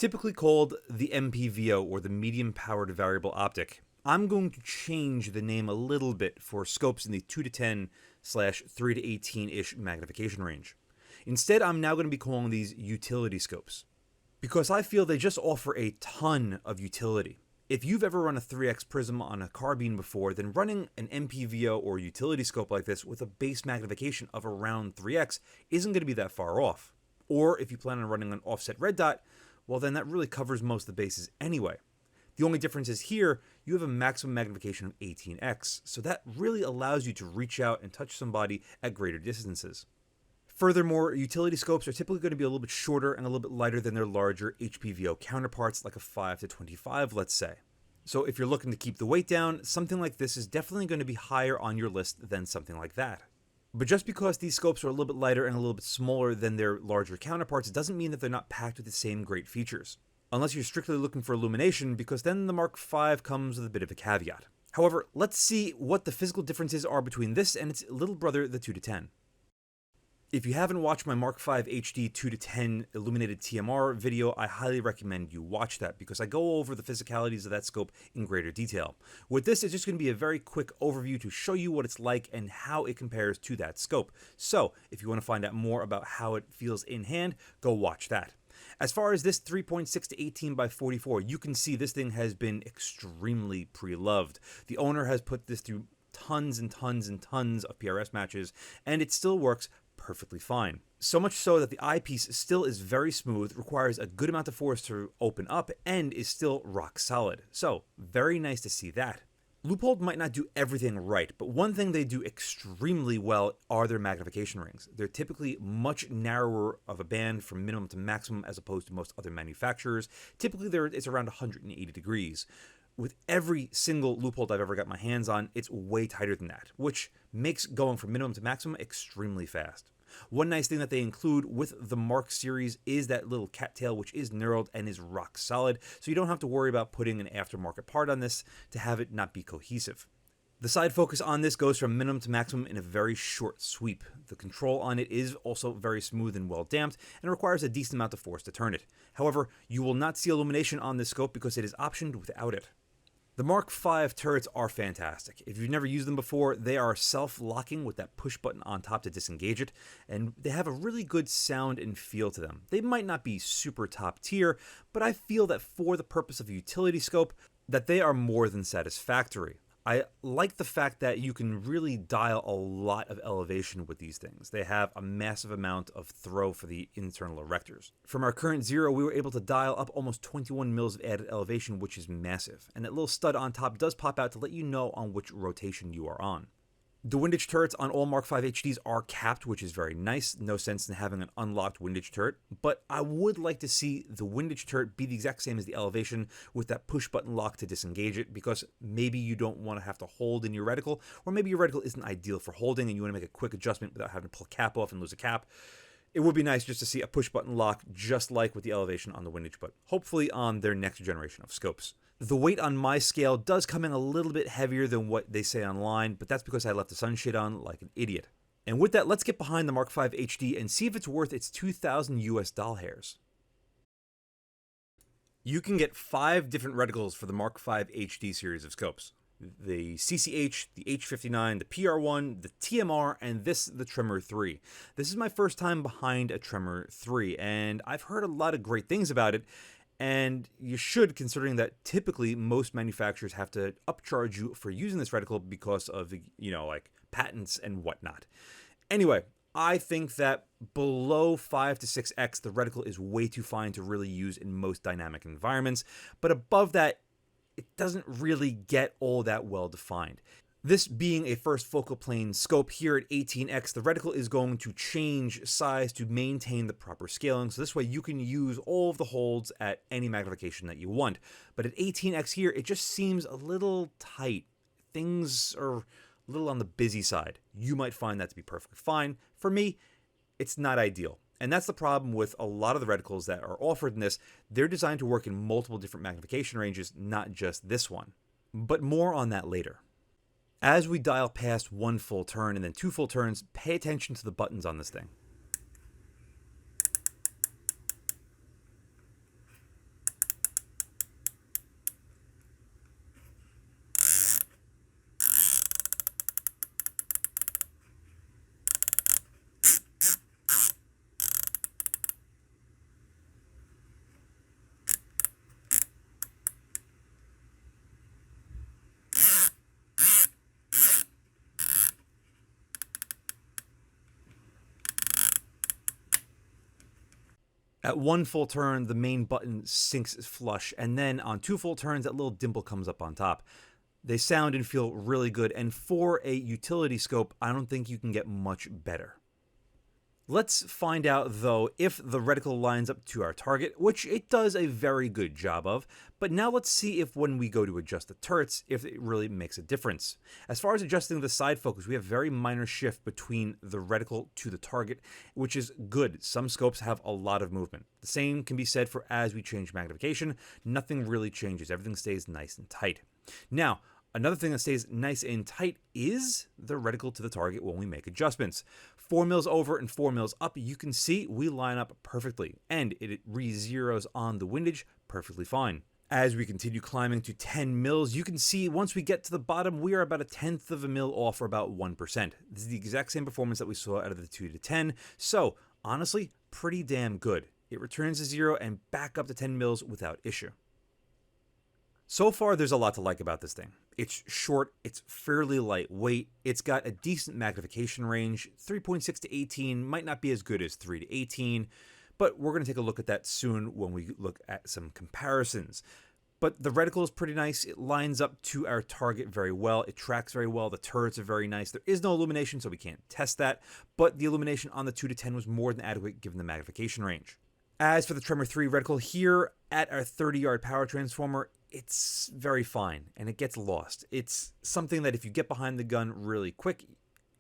Typically called the MPVO, or the medium powered variable optic, I'm going to change the name a little bit for scopes in the 2 to 10/3 to 18-ish magnification range. Instead, I'm now going to be calling these utility scopes, because I feel they just offer a ton of utility. If you've ever run a 3x prism on a carbine before, then running an MPVO or utility scope like this with a base magnification of around 3x isn't going to be that far off. Or if you plan on running an offset red dot, well then that really covers most of the bases anyway. The only difference is here, you have a maximum magnification of 18x, so that really allows you to reach out and touch somebody at greater distances. Furthermore, utility scopes are typically going to be a little bit shorter and a little bit lighter than their larger HPVO counterparts, like a 5 to 25, let's say. So if you're looking to keep the weight down, something like this is definitely going to be higher on your list than something like that. But just because these scopes are a little bit lighter and a little bit smaller than their larger counterparts doesn't mean that they're not packed with the same great features. Unless you're strictly looking for illumination, because then the Mark V comes with a bit of a caveat. However, let's see what the physical differences are between this and its little brother, the 2 to 10. If you haven't watched my Mark V HD 2 to 10 illuminated TMR video, I highly recommend you watch that because I go over the physicalities of that scope in greater detail. With this, it's just going to be a very quick overview to show you what it's like and how it compares to that scope. So, if you want to find out more about how it feels in hand, go watch that. As far as this 3.6 to 18x44, you can see this thing has been extremely pre-loved. The owner has put this through tons and tons and tons of PRS matches, and it still works perfectly fine. So much so that the eyepiece still is very smooth, requires a good amount of force to open up, and is still rock solid. So, very nice to see that. Leupold might not do everything right, but one thing they do extremely well are their magnification rings. They're typically much narrower of a band from minimum to maximum as opposed to most other manufacturers. Typically it's around 180 degrees. With every single Leupold I've ever got my hands on, it's way tighter than that, which makes going from minimum to maximum extremely fast. One nice thing that they include with the Mark series is that little cattail, which is knurled and is rock solid, so you don't have to worry about putting an aftermarket part on this to have it not be cohesive. The side focus on this goes from minimum to maximum in a very short sweep. The control on it is also very smooth and well damped, and requires a decent amount of force to turn it. However, you will not see illumination on this scope because it is optioned without it. The Mark V turrets are fantastic. If you've never used them before, they are self-locking with that push button on top to disengage it, and they have a really good sound and feel to them. They might not be super top tier, but I feel that for the purpose of a utility scope, that they are more than satisfactory. I like the fact that you can really dial a lot of elevation with these things. They have a massive amount of throw for the internal erectors. From our current zero, we were able to dial up almost 21 mils of added elevation, which is massive. And that little stud on top does pop out to let you know on which rotation you are on. The windage turrets on all Mark V HDs are capped, which is very nice. No sense in having an unlocked windage turret, but I would like to see the windage turret be the exact same as the elevation with that push button lock to disengage it, because maybe you don't want to have to hold in your reticle, or maybe your reticle isn't ideal for holding and you want to make a quick adjustment without having to pull a cap off and lose a cap. It would be nice just to see a push button lock just like with the elevation on the windage, but hopefully on their next generation of scopes. The weight on my scale does come in a little bit heavier than what they say online, but that's because I left the sunshade on like an idiot. And with that, let's get behind the Mark V HD and see if it's worth its 2,000 US doll hairs. You can get 5 different reticles for the Mark V HD series of scopes. The CCH, the H59, the PR1, the TMR, and the TREMOR3. This is my first time behind a TREMOR3, and I've heard a lot of great things about it. And you should, considering that typically most manufacturers have to upcharge you for using this reticle because of the, like patents and whatnot. Anyway, I think that below 5 to 6x, the reticle is way too fine to really use in most dynamic environments. But above that, it doesn't really get all that well defined. This being a first focal plane scope here at 18x, the reticle is going to change size to maintain the proper scaling, so this way you can use all of the holds at any magnification that you want. But at 18x here, it just seems a little tight. Things are a little on the busy side. You might find that to be perfectly fine. For me, it's not ideal. And that's the problem with a lot of the reticles that are offered in this. They're designed to work in multiple different magnification ranges, not just this one. But more on that later. As we dial past 1 full turn and then 2 full turns, pay attention to the buttons on this thing. At one full turn, the main button sinks flush, and then on 2 full turns, that little dimple comes up on top. They sound and feel really good, and for a utility scope, I don't think you can get much better. Let's find out, though, if the reticle lines up to our target, which it does a very good job of, but now let's see if when we go to adjust the turrets, if it really makes a difference. As far as adjusting the side focus, we have very minor shift between the reticle to the target, which is good. Some scopes have a lot of movement. The same can be said for as we change magnification. Nothing really changes. Everything stays nice and tight. Now, another thing that stays nice and tight is the reticle to the target when we make adjustments. 4 mils over and 4 mils up, you can see we line up perfectly, and it re-zeroes on the windage perfectly fine. As we continue climbing to 10 mils, you can see once we get to the bottom, we are about 1/10 of a mil off, or about 1%. This is the exact same performance that we saw out of the 2 to 10, so honestly, pretty damn good. It returns to 0 and back up to 10 mils without issue. So far, there's a lot to like about this thing. It's short, it's fairly lightweight, it's got a decent magnification range. 3.6 to 18 might not be as good as 3 to 18, but we're going to take a look at that soon when we look at some comparisons. But the reticle is pretty nice. It lines up to our target very well. It tracks very well. The turrets are very nice. There is no illumination, so we can't test that, but the illumination on the 2 to 10 was more than adequate given the magnification range. As for the TREMOR3 reticle here at our 30-yard power transformer, it's very fine, and it gets lost. It's something that if you get behind the gun really quick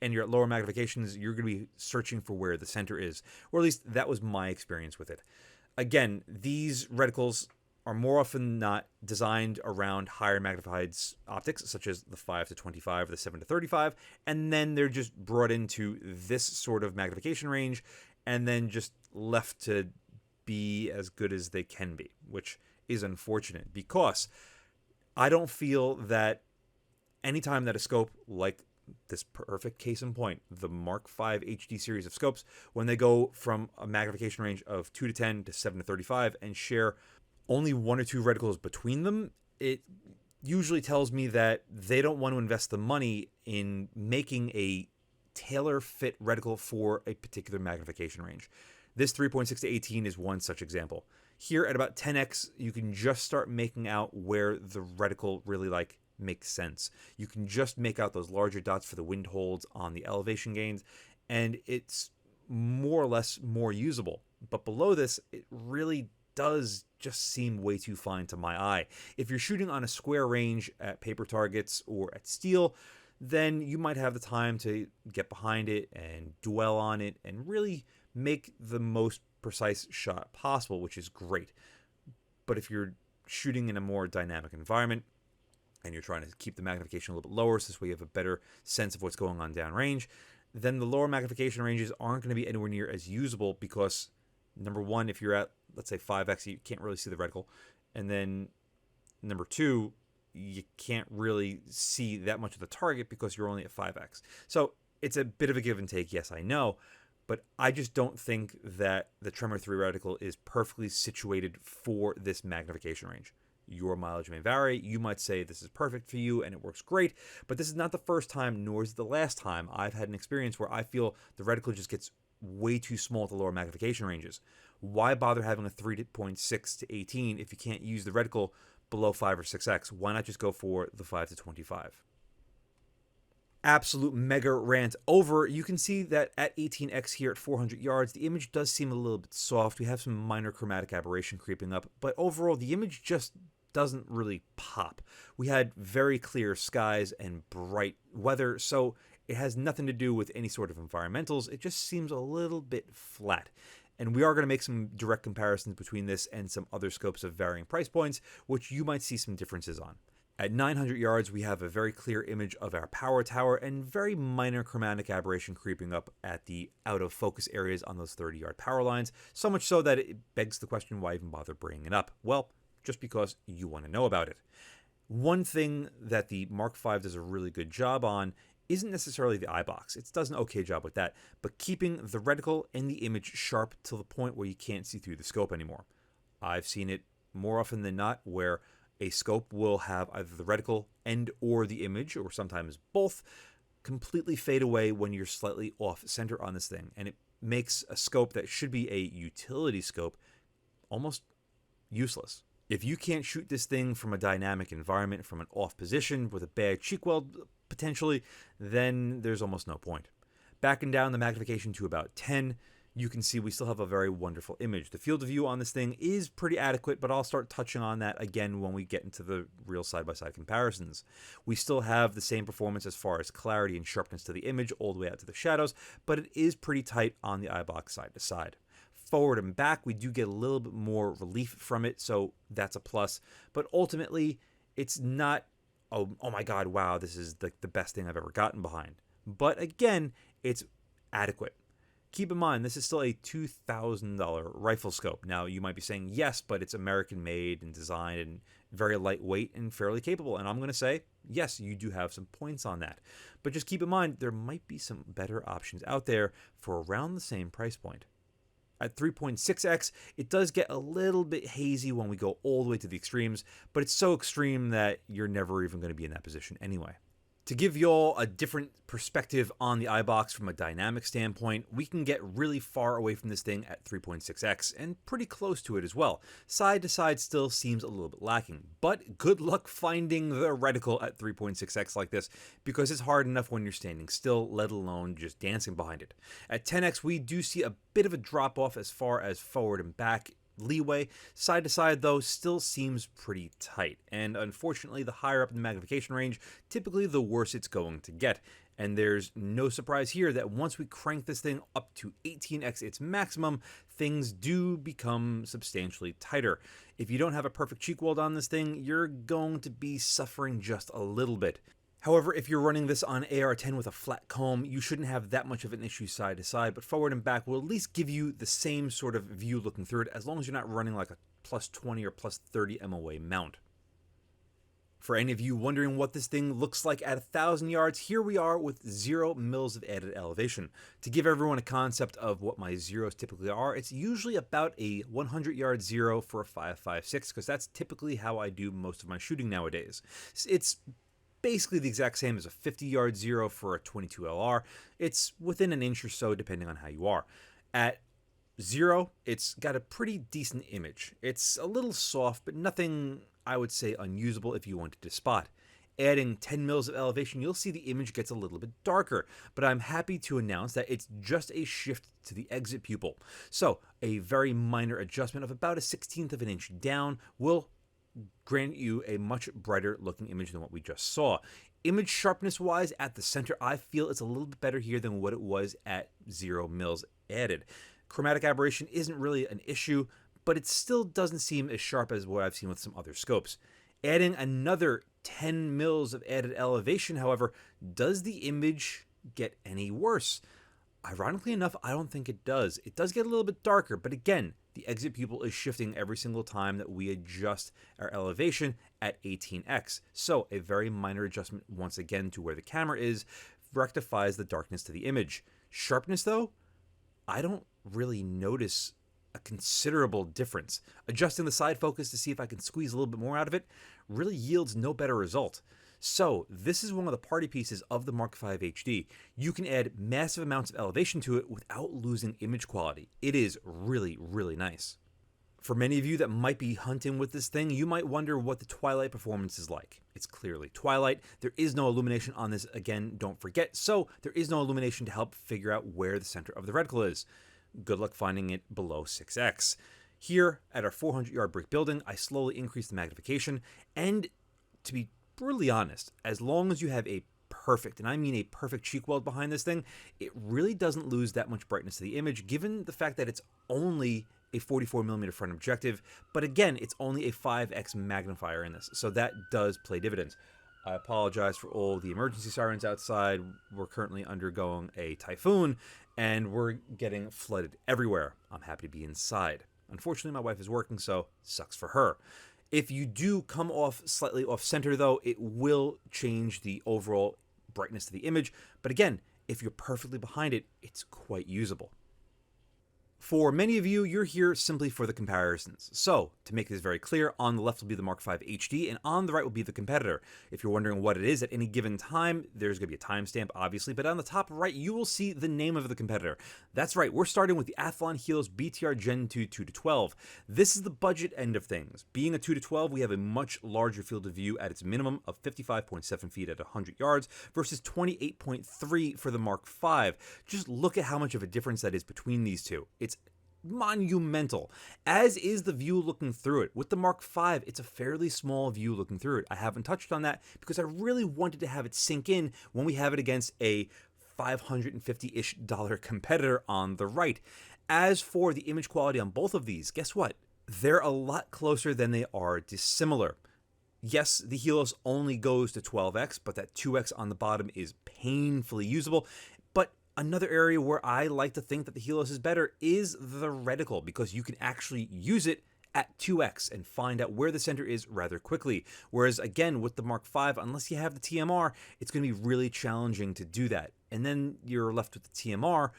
and you're at lower magnifications, you're going to be searching for where the center is, or at least that was my experience with it. Again, these reticles are more often than not designed around higher magnified optics, such as the 5 to 25 or the 7 to 35, and then they're just brought into this sort of magnification range and then just left to be as good as they can be, which is unfortunate, because I don't feel that anytime that a scope like this perfect case in point, the Mk5HD series of scopes, when they go from a magnification range of 2 to 10 to 7 to 35 and share only 1 or 2 reticles between them, it usually tells me that they don't want to invest the money in making a tailor-fit reticle for a particular magnification range. This 3.6 to 18 is one such example. Here at about 10x, you can just start making out where the reticle really makes sense. You can just make out those larger dots for the wind holds on the elevation gains, and it's more or less more usable. But below this, it really does just seem way too fine to my eye. If you're shooting on a square range at paper targets or at steel, then you might have the time to get behind it and dwell on it and really make the most precise shot possible, which is great. But if you're shooting in a more dynamic environment and you're trying to keep the magnification a little bit lower, so this way you have a better sense of what's going on downrange, then the lower magnification ranges aren't going to be anywhere near as usable because, number one, if you're at, let's say, 5x, you can't really see the reticle. And then, number two, you can't really see that much of the target because you're only at 5x. So it's a bit of a give and take, yes, I know, but I just don't think that the TREMOR3 reticle is perfectly situated for this magnification range. Your mileage may vary. You might say this is perfect for you and it works great, but this is not the first time, nor is it the last time I've had an experience where I feel the reticle just gets way too small at the lower magnification ranges. Why bother having a 3.6 to 18 if you can't use the reticle below 5 or 6x? Why not just go for the 5 to 25? Absolute mega rant over. You can see that at 18x here at 400 yards, the image does seem a little bit soft. We have some minor chromatic aberration creeping up, but overall the image just doesn't really pop. We had very clear skies and bright weather, so it has nothing to do with any sort of environmentals. It just seems a little bit flat. And we are going to make some direct comparisons between this and some other scopes of varying price points, which you might see some differences on. At 900 yards, we have a very clear image of our power tower and very minor chromatic aberration creeping up at the out of focus areas on those 30-yard power lines, so much so that it begs the question, why even bother bringing it up? Well, just because you want to know about it. One thing that the Mk5 does a really good job on isn't necessarily the Eyebox. It does an okay job with that, but keeping the reticle and the image sharp to the point where you can't see through the scope anymore. I've seen it more often than not where a scope will have either the reticle and or the image, or sometimes both, completely fade away when you're slightly off center on this thing, and it makes a scope that should be a utility scope almost useless. If you can't shoot this thing from a dynamic environment, from an off position with a bad cheek weld potentially, then there's almost no point. Backing down the magnification to about 10, you can see we still have a very wonderful image. The field of view on this thing is pretty adequate, but I'll start touching on that again when we get into the real side-by-side comparisons. We still have the same performance as far as clarity and sharpness to the image all the way out to the shadows, but it is pretty tight on the Eyebox side to side. Forward and back, we do get a little bit more relief from it, so that's a plus. But ultimately, it's not, oh my god, wow, this is the best thing I've ever gotten behind. But again, it's adequate. Keep in mind, this is still a $2,000 rifle scope. Now, you might be saying, yes, but it's American-made and designed and very lightweight and fairly capable. And I'm going to say, yes, you do have some points on that. But just keep in mind, there might be some better options out there for around the same price point. At 3.6x, it does get a little bit hazy when we go all the way to the extremes, but it's so extreme that you're never even going to be in that position anyway. To give y'all a different perspective on the Eyebox from a dynamic standpoint, we can get really far away from this thing at 3.6x and pretty close to it as well. Side to side still seems a little bit lacking, but good luck finding the reticle at 3.6x like this because it's hard enough when you're standing still, let alone just dancing behind it. At 10x, we do see a bit of a drop off as far as forward and back leeway. Side to side though still seems pretty tight, and unfortunately the higher up in the magnification range, typically the worse it's going to get. And there's no surprise here that once we crank this thing up to 18x its maximum, things do become substantially tighter. If you don't have a perfect cheek weld on this thing, you're going to be suffering just a little bit. However, if you're running this on AR-10 with a flat comb, you shouldn't have that much of an issue side to side, but forward and back will at least give you the same sort of view looking through it, as long as you're not running like a plus 20 or plus 30 MOA mount. For any of you wondering what this thing looks like at 1,000 yards, here we are with 0 mils of added elevation. To give everyone a concept of what my zeros typically are, it's usually about a 100-yard zero for a 5.56, because that's typically how I do most of my shooting nowadays. It's basically the exact same as a 50-yard zero for a 22 LR. It's within an inch or so depending on how you are. At 0, it's got a pretty decent image. It's a little soft, but nothing, I would say, unusable if you wanted to spot. Adding 10 mils of elevation, you'll see the image gets a little bit darker, but I'm happy to announce that it's just a shift to the exit pupil. So a very minor adjustment of about a 1/16 of an inch down will grant you a much brighter looking image than what we just saw. Image sharpness wise at the center, I feel it's a little bit better here than what it was at 0 mils added. Chromatic aberration isn't really an issue, but it still doesn't seem as sharp as what I've seen with some other scopes. Adding another 10 mils of added elevation, however, does the image get any worse? Ironically enough, I don't think it does. It does get a little bit darker, but again, the exit pupil is shifting every single time that we adjust our elevation at 18x. So a very minor adjustment once again to where the camera is rectifies the darkness to the image. Sharpness though, I don't really notice a considerable difference. Adjusting the side focus to see if I can squeeze a little bit more out of it really yields no better result. So this is one of the party pieces of the Mk5HD. You can add massive amounts of elevation to it without losing image quality. It is really, really nice. For many of you that might be hunting with this thing, you might wonder what the twilight performance is like. It's clearly twilight. There is no illumination on this, again, don't forget. So there is no illumination to help figure out where the center of the reticle is. Good luck finding it below 6x. Here at our 400-yard brick building, I slowly increase the magnification, and to be brutally honest, as long as you have a perfect, and I mean a perfect cheek weld behind this thing, it really doesn't lose that much brightness to the image, given the fact that it's only a 44mm front objective, but again, it's only a 5x magnifier in this, so that does play dividends. I apologize for all the emergency sirens outside. We're currently undergoing a typhoon, and we're getting flooded everywhere. I'm happy to be inside. Unfortunately, my wife is working, so sucks for her. If you do come off slightly off center though, it will change the overall brightness of the image. But again, if you're perfectly behind it, it's quite usable. For many of you, you're here simply for the comparisons. So, to make this very clear, on the left will be the Mk5HD, and on the right will be the competitor. If you're wondering what it is at any given time, there's going to be a timestamp, obviously, but on the top right, you will see the name of the competitor. That's right, we're starting with the Athlon Helos BTR Gen 2 2-12. This is the budget end of things. Being a 2-12, we have a much larger field of view at its minimum of 55.7 feet at 100 yards versus 28.3 for the Mark V. Just look at how much of a difference that is between these two. It's monumental, as is the view looking through it. With the Mark V, it's a fairly small view looking through it. I haven't touched on that because I really wanted to have it sink in when we have it against a $550-ish competitor on the right. As for the image quality on both of these, guess what? They're a lot closer than they are dissimilar. Yes, the Helos only goes to 12x, but that 2x on the bottom is painfully usable. But another area where I like to think that the Helos is better is the reticle, because you can actually use it at 2x and find out where the center is rather quickly. Whereas again, with the Mark V, unless you have the TMR, it's going to be really challenging to do that. And then you're left with the TMR,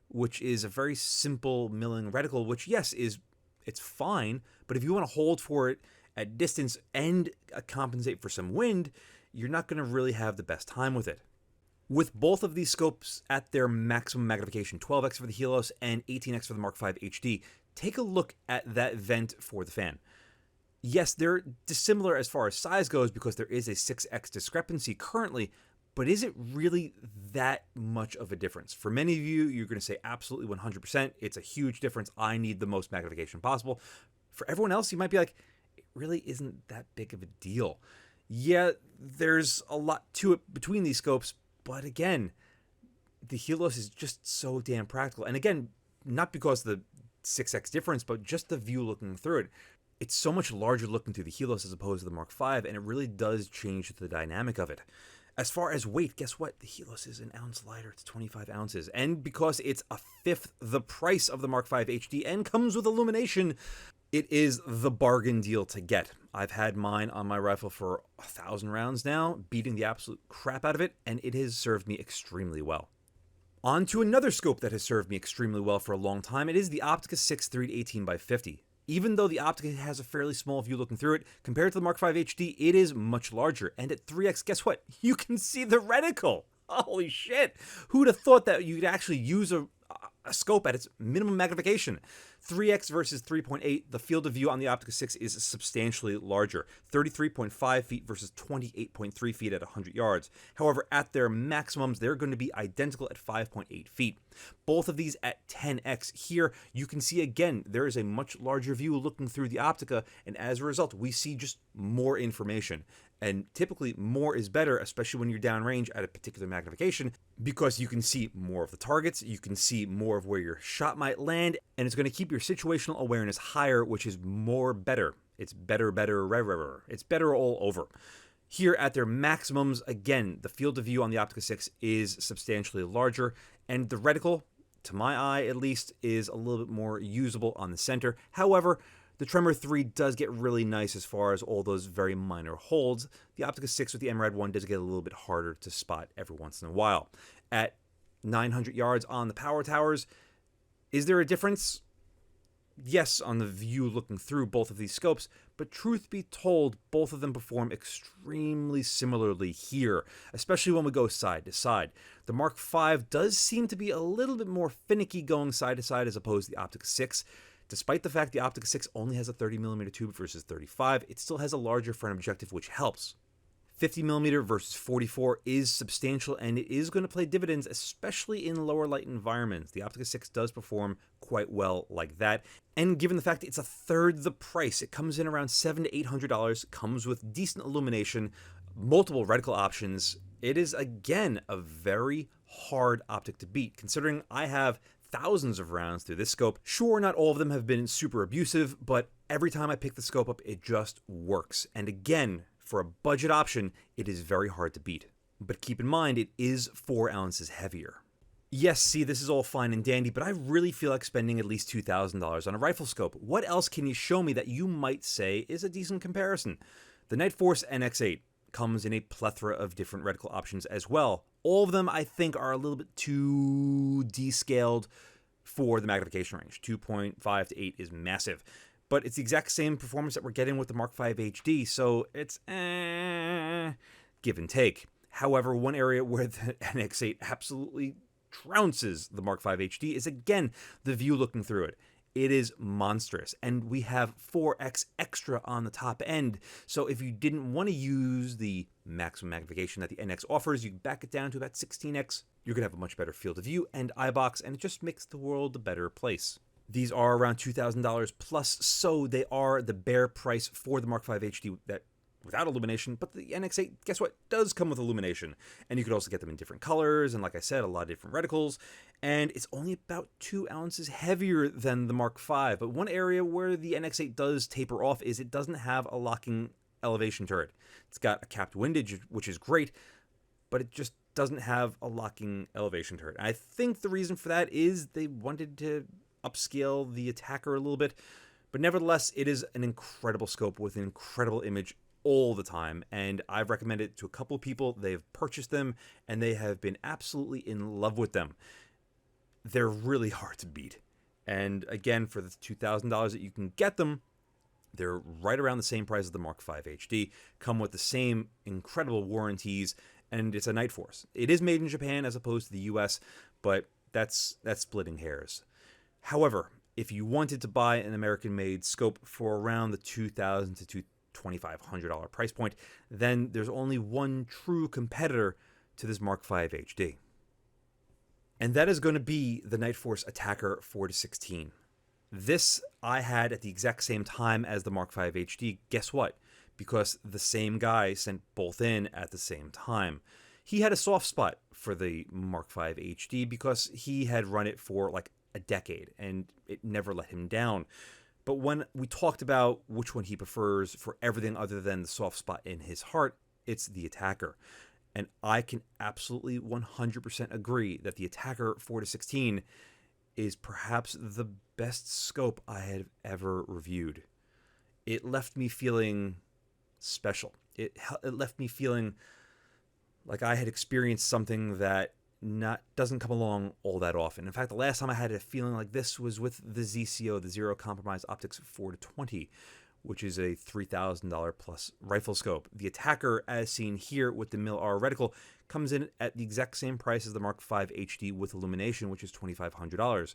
which is a very simple milling reticle, which yes, it's fine, but if you want to hold for it at distance and compensate for some wind, you're not going to really have the best time with it. With both of these scopes at their maximum magnification, 12x for the Helos and 18x for the Mk5 HD, take a look at that vent for the fan. Yes, they're dissimilar as far as size goes because there is a 6x discrepancy currently, but is it really that much of a difference? For many of you, you're going to say absolutely 100%. It's a huge difference. I need the most magnification possible. For everyone else, you might be like, it really isn't that big of a deal. Yeah, there's a lot to it between these scopes, but again, the Helos is just so damn practical. And again, not because of the 6x difference, but just the view looking through it. It's so much larger looking through the Helos as opposed to the Mark V, and it really does change the dynamic of it. As far as weight, guess what? The Helos is an ounce lighter. It's 25 ounces. And because it's a fifth the price of the Mark V HD and comes with illumination, it is the bargain deal to get. I've had mine on my rifle for 1,000 rounds now, beating the absolute crap out of it, and it has served me extremely well. On to another scope that has served me extremely well for a long time. It is the Optica 6 3-18x50. Even though the Optica has a fairly small view looking through it, compared to the Mark V HD, it is much larger. And at 3x, guess what? You can see the reticle. Holy shit. Who'd have thought that you could actually use a scope at its minimum magnification? 3x versus 3.8, the field of view on the Optica 6 is substantially larger, 33.5 feet versus 28.3 feet at 100 yards. However, at their maximums, they're going to be identical at 5.8 feet. Both of these at 10x. Here, you can see again, there is a much larger view looking through the Optica, and as a result, we see just more information. And typically, more is better, especially when you're downrange at a particular magnification, because you can see more of the targets, you can see more of where your shot might land, and it's going to keep your situational awareness higher, which is better. It's better, rarer. It's better all over. Here at their maximums, again, the field of view on the Optica 6 is substantially larger, and the reticle, to my eye at least, is a little bit more usable on the center. However, the TREMOR3 does get really nice as far as all those very minor holds. The Optica 6 with the MRAD 1 does get a little bit harder to spot every once in a while. At 900 yards on the power towers, is there a difference? Yes, on the view looking through both of these scopes, but truth be told, both of them perform extremely similarly here, especially when we go side to side. The Mark V does seem to be a little bit more finicky going side to side as opposed to the Optica 6. Despite the fact the Optica 6 only has a 30mm tube versus 35, it still has a larger front objective, which helps. 50mm versus 44 is substantial, and it is going to play dividends, especially in lower light environments. The Optica 6 does perform quite well like that, and given the fact that it's a third the price, it comes in around $700 to $800, comes with decent illumination, multiple reticle options. It is, again, a very hard optic to beat, considering I have thousands of rounds through this scope. Sure, not all of them have been super abusive, but every time I pick the scope up, it just works. And again, for a budget option, it is very hard to beat. But keep in mind, it is 4 ounces heavier. Yes, see, this is all fine and dandy, but I really feel like spending at least $2,000 on a rifle scope. What else can you show me that you might say is a decent comparison? The Nightforce NX8 comes in a plethora of different reticle options as well. All of them, I think, are a little bit too descaled for the magnification range. 2.5 to 8 is massive. But it's the exact same performance that we're getting with the Mk5 HD, so it's give and take. However, one area where the NX8 absolutely trounces the Mk5 HD is, again, the view looking through it. It is monstrous, and we have 4x extra on the top end, so if you didn't want to use the maximum magnification that the NX offers, you back it down to about 16x, you're going to have a much better field of view and Eyebox, and it just makes the world a better place. These are around $2,000 plus, so they are the bare price for the Mk5 HD that without illumination, but the NX8, guess what, does come with illumination. And you could also get them in different colors, and like I said, a lot of different reticles, and it's only about 2 ounces heavier than the Mark V. But one area where the NX8 does taper off is it doesn't have a locking elevation turret. It's got a capped windage, which is great, but it just doesn't have a locking elevation turret. And I think the reason for that is they wanted to upscale the ATACR a little bit, but nevertheless, it is an incredible scope with an incredible image all the time, and I've recommended it to a couple of people. They've purchased them, and they have been absolutely in love with them. They're really hard to beat, and again, for the $2,000 that you can get them, they're right around the same price as the Mark V HD, come with the same incredible warranties, and it's a Nightforce. It is made in Japan as opposed to the US, but that's splitting hairs. However, if you wanted to buy an American-made scope for around the $2,000 to $2,500 price point, then there's only one true competitor to this Mark V HD. And that is going to be the Nightforce ATACR 4-16. This I had at the exact same time as the Mark V HD. Guess what? Because the same guy sent both in at the same time. He had a soft spot for the Mark V HD because he had run it for like a decade and it never let him down. But when we talked about which one he prefers for everything other than the soft spot in his heart, it's the ATACR. And I can absolutely 100% agree that the ATACR 4-16 is perhaps the best scope I have ever reviewed. It left me feeling special. It left me feeling like I had experienced something that doesn't come along all that often. In fact, the last time I had a feeling like this was with the ZCO, the Zero Compromise Optics 4-20, which is a $3,000 plus rifle scope. The ATACR, as seen here with the MIL-R reticle, comes in at the exact same price as the Mark V HD with illumination, which is $2,500.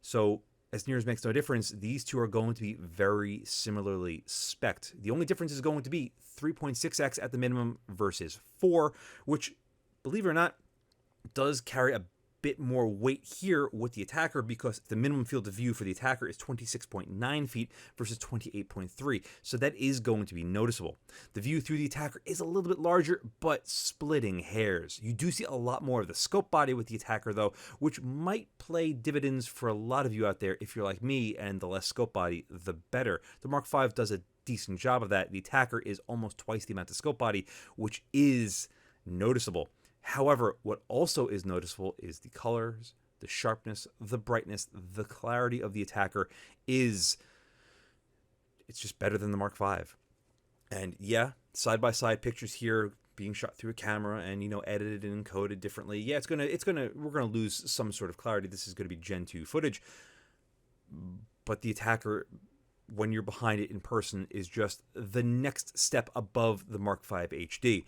So, as near as makes no difference, these two are going to be very similarly spec'd. The only difference is going to be 3.6x at the minimum versus 4, which, believe it or not, does carry a bit more weight here with the ATACR because the minimum field of view for the ATACR is 26.9 feet versus 28.3, so that is going to be noticeable. The view through the ATACR is a little bit larger, but splitting hairs. You do see a lot more of the scope body with the ATACR though, which might play dividends for a lot of you out there if you're like me, and the less scope body, the better. The Mark V does a decent job of that. The ATACR is almost twice the amount of scope body, which is noticeable. However, what also is noticeable is the colors, the sharpness, the brightness, the clarity of the ATACR it's just better than the Mark V. And yeah, side-by-side pictures here being shot through a camera and, you know, edited and encoded differently. Yeah, we're gonna lose some sort of clarity. This is gonna be Gen 2 footage. But the ATACR, when you're behind it in person, is just the next step above the Mark V HD.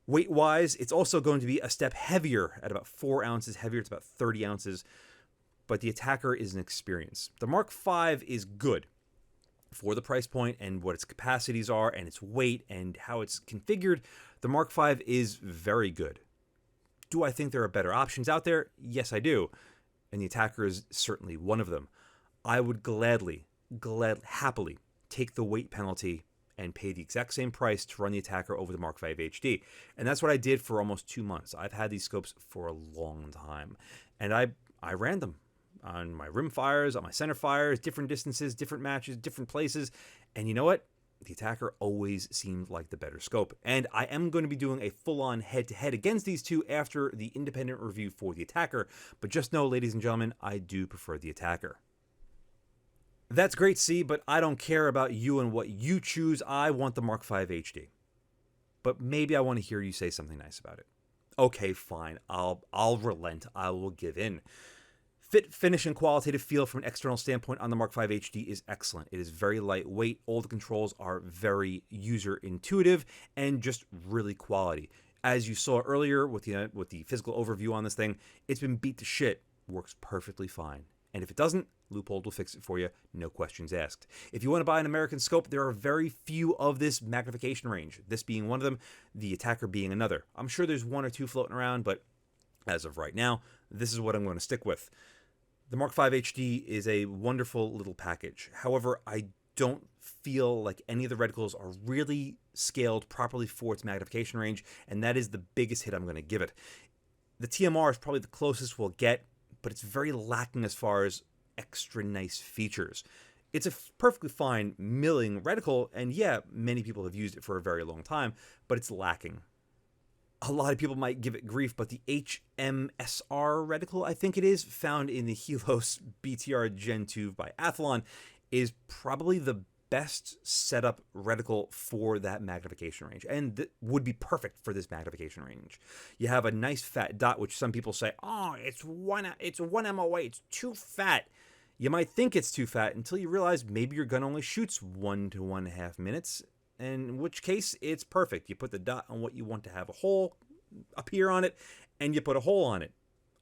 Weight-wise, it's also going to be a step heavier, at about 4 ounces heavier. It's about 30 ounces, but the ATACR is an experience. The Mark V is good for the price point and what its capacities are and its weight and how it's configured. The Mark V is very good. Do I think there are better options out there? Yes, I do, and the ATACR is certainly one of them. I would happily take the weight penalty and pay the exact same price to run the ATACR over the Mark V HD. And that's what I did for almost 2 months. I've had these scopes for a long time. And I ran them on my rim fires, on my center fires, different distances, different matches, different places. And you know what? The ATACR always seemed like the better scope. And I am going to be doing a full-on head-to-head against these two after the independent review for the ATACR. But just know, ladies and gentlemen, I do prefer the ATACR. That's great, C, but I don't care about you and what you choose. I want the Mark V HD. But maybe I want to hear you say something nice about it. Okay, fine. I'll relent. I will give in. Fit, finish, and qualitative feel from an external standpoint on the Mk5 HD is excellent. It is very lightweight. All the controls are very user intuitive and just really quality. As you saw earlier with the physical overview on this thing, it's been beat to shit. Works perfectly fine. And if it doesn't, Leupold will fix it for you, no questions asked. If you want to buy an American scope, there are very few of this magnification range, this being one of them, the ATACR being another. I'm sure there's one or two floating around, but as of right now, this is what I'm going to stick with. The Mk5 HD is a wonderful little package. However, I don't feel like any of the reticles are really scaled properly for its magnification range, and that is the biggest hit I'm going to give it. The TMR is probably the closest we'll get, but it's very lacking as far as extra nice features. It's a perfectly fine milling reticle, and yeah, many people have used it for a very long time, but it's lacking. A lot of people might give it grief, but the HMSR reticle, I think it is, found in the Helos BTR Gen 2 by Athlon, is probably the best setup reticle for that magnification range, and would be perfect for this magnification range. You have a nice fat dot, which some people say, oh, it's one MOA, it's too fat. You might think it's too fat until you realize maybe your gun only shoots 1 to 1.5 minutes, in which case it's perfect. You put the dot on what you want to have a hole appear on it, and you put a hole on it.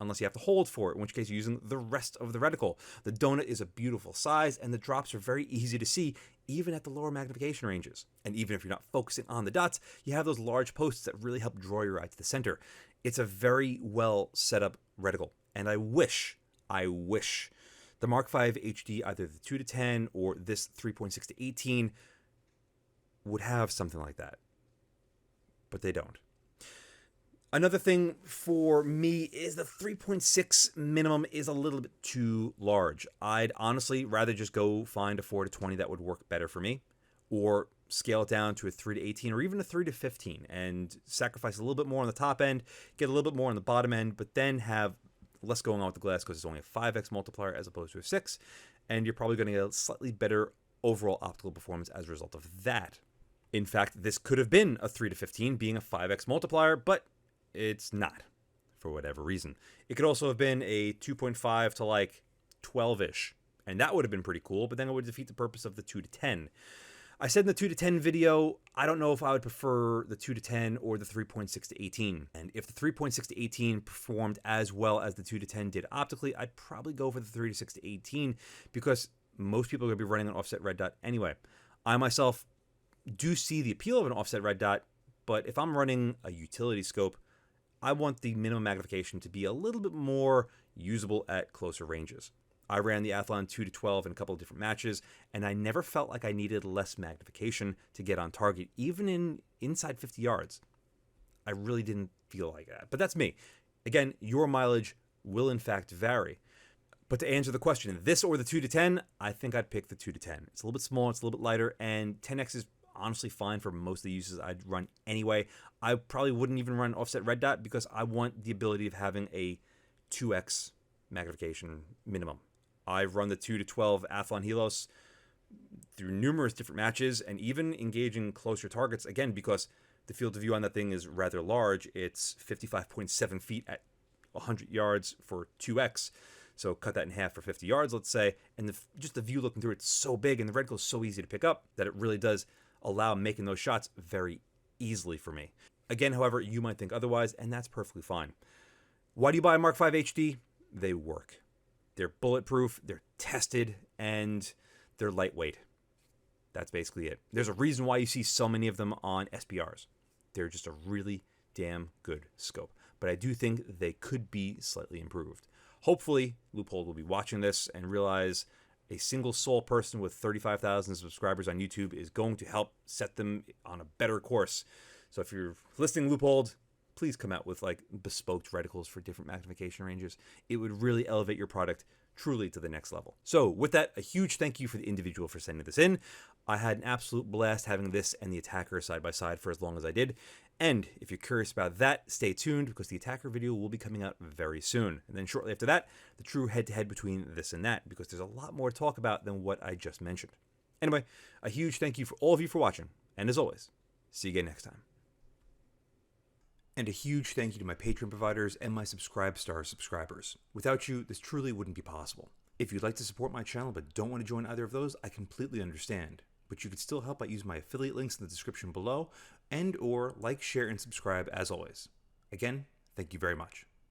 Unless you have to hold for it, in which case you're using the rest of the reticle. The donut is a beautiful size, and the drops are very easy to see, even at the lower magnification ranges. And even if you're not focusing on the dots, you have those large posts that really help draw your eye to the center. It's a very well set up reticle, and I wish the Mk5 HD, either the 2 to 10 or this 3.6 to 18, would have something like that. But they don't. Another thing for me is the 3.6 minimum is a little bit too large. I'd honestly rather just go find a 4 to 20 that would work better for me, or scale it down to a 3 to 18 or even a 3 to 15 and sacrifice a little bit more on the top end, get a little bit more on the bottom end, but then have less going on with the glass because it's only a 5x multiplier as opposed to a 6, and you're probably going to get a slightly better overall optical performance as a result of that. In fact, this could have been a 3 to 15 being a 5x multiplier, but it's not, for whatever reason. It could also have been a 2.5 to like 12-ish, and that would have been pretty cool, but then it would defeat the purpose of the 2 to 10. I said in the 2 to 10 video, I don't know if I would prefer the 2 to 10 or the 3.6 to 18. And if the 3.6 to 18 performed as well as the 2 to 10 did optically, I'd probably go for the 3 to 6 to 18 because most people are going to be running an offset red dot anyway. I myself do see the appeal of an offset red dot, but if I'm running a utility scope, I want the minimum magnification to be a little bit more usable at closer ranges. I ran the Athlon 2 to 12 in a couple of different matches, and I never felt like I needed less magnification to get on target, even inside 50 yards. I really didn't feel like that, but that's me. Again, your mileage will in fact vary. But to answer the question, this or the 2 to 10, I think I'd pick the 2 to 10. It's a little bit smaller, it's a little bit lighter, and 10x is honestly fine for most of the uses I'd run anyway. I probably wouldn't even run offset red dot because I want the ability of having a 2x magnification minimum. I've run the 2 to 12 Athlon Helos through numerous different matches and even engaging closer targets, again, because the field of view on that thing is rather large. It's 55.7 feet at 100 yards for 2x. So cut that in half for 50 yards, let's say, and just the view looking through it's so big and the reticle is so easy to pick up that it really does allow making those shots very easily for me. Again, however, you might think otherwise, and that's perfectly fine. Why do you buy a Mk5 HD? They work. They're bulletproof, they're tested, and they're lightweight. That's basically it. There's a reason why you see so many of them on SPRs. They're just a really damn good scope. But I do think they could be slightly improved. Hopefully, Leupold will be watching this and realize a single sole person with 35,000 subscribers on YouTube is going to help set them on a better course. So if you're listening, Leupold, please come out with like bespoke reticles for different magnification ranges. It would really elevate your product truly to the next level. So with that, a huge thank you for the individual for sending this in. I had an absolute blast having this and the ATACR side by side for as long as I did. And if you're curious about that, stay tuned because the ATACR video will be coming out very soon. And then shortly after that, the true head-to-head between this and that, because there's a lot more to talk about than what I just mentioned. Anyway, a huge thank you for all of you for watching. And as always, see you again next time. And a huge thank you to my Patreon providers and my Subscribestar subscribers. Without you, this truly wouldn't be possible. If you'd like to support my channel but don't want to join either of those, I completely understand. But you can still help by using my affiliate links in the description below, and or like, share, and subscribe as always. Again, thank you very much.